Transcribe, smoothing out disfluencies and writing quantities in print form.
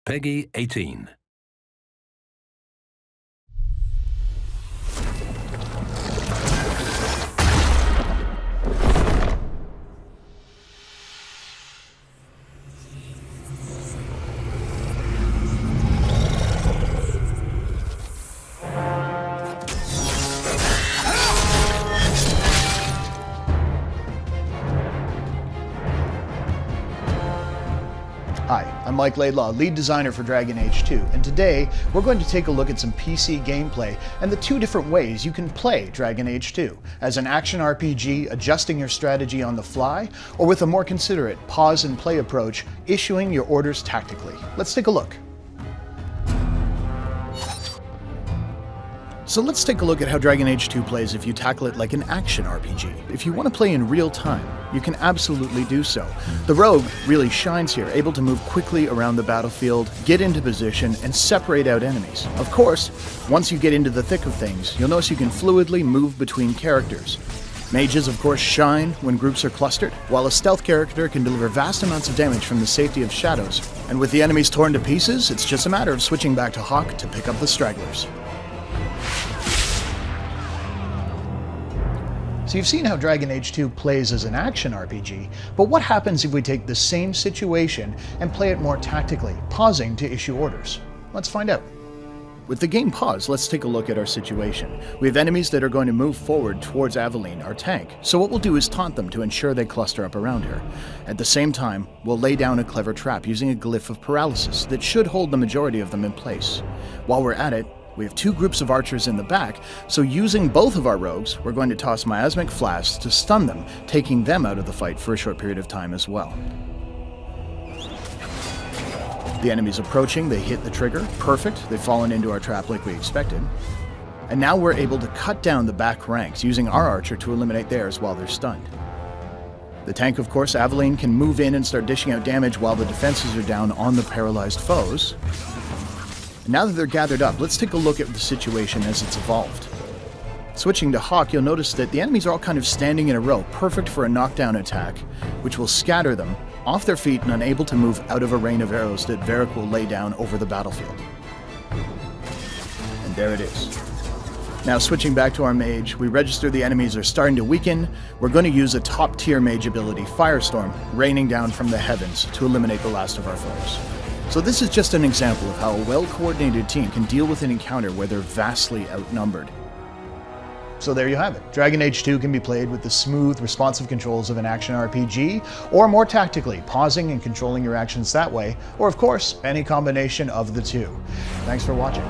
PEGI 18. Hi, I'm Mike Laidlaw, lead designer for Dragon Age 2, and today we're going to take a look at some PC gameplay and the two different ways you can play Dragon Age 2, as an action RPG adjusting your strategy on the fly, or with a more considerate pause and play approach, issuing your orders tactically. Let's take a look. So let's take a look at how Dragon Age 2 plays if you tackle it like an action RPG. If you want to play in real time, you can absolutely do so. The Rogue really shines here, able to move quickly around the battlefield, get into position, and separate out enemies. Of course, once you get into the thick of things, you'll notice you can fluidly move between characters. Mages, of course, shine when groups are clustered, while a stealth character can deliver vast amounts of damage from the safety of shadows. And with the enemies torn to pieces, it's just a matter of switching back to Hawk to pick up the stragglers. So you've seen how Dragon Age 2 plays as an action RPG, but what happens if we take the same situation and play it more tactically, pausing to issue orders? Let's find out. With the game paused, let's take a look at our situation. We have enemies that are going to move forward towards Aveline, our tank, so what we'll do is taunt them to ensure they cluster up around her. At the same time, we'll lay down a clever trap using a glyph of paralysis that should hold the majority of them in place. While we're at it, we have two groups of archers in the back, so using both of our rogues, we're going to toss miasmic flasks to stun them, taking them out of the fight for a short period of time as well. The enemy's approaching, they hit the trigger, perfect, they've fallen into our trap like we expected. And now we're able to cut down the back ranks, using our archer to eliminate theirs while they're stunned. The tank, of course, Aveline, can move in and start dishing out damage while the defenses are down on the paralyzed foes. Now that they're gathered up, let's take a look at the situation as it's evolved. Switching to Hawk, you'll notice that the enemies are all kind of standing in a row, perfect for a knockdown attack, which will scatter them off their feet and unable to move out of a rain of arrows that Varric will lay down over the battlefield. And there it is. Now switching back to our mage, we register the enemies are starting to weaken. We're going to use a top-tier mage ability, Firestorm, raining down from the heavens to eliminate the last of our foes. So this is just an example of how a well-coordinated team can deal with an encounter where they're vastly outnumbered. So there you have it. Dragon Age 2 can be played with the smooth, responsive controls of an action RPG, or more tactically, pausing and controlling your actions that way, or of course, any combination of the two. Thanks for watching.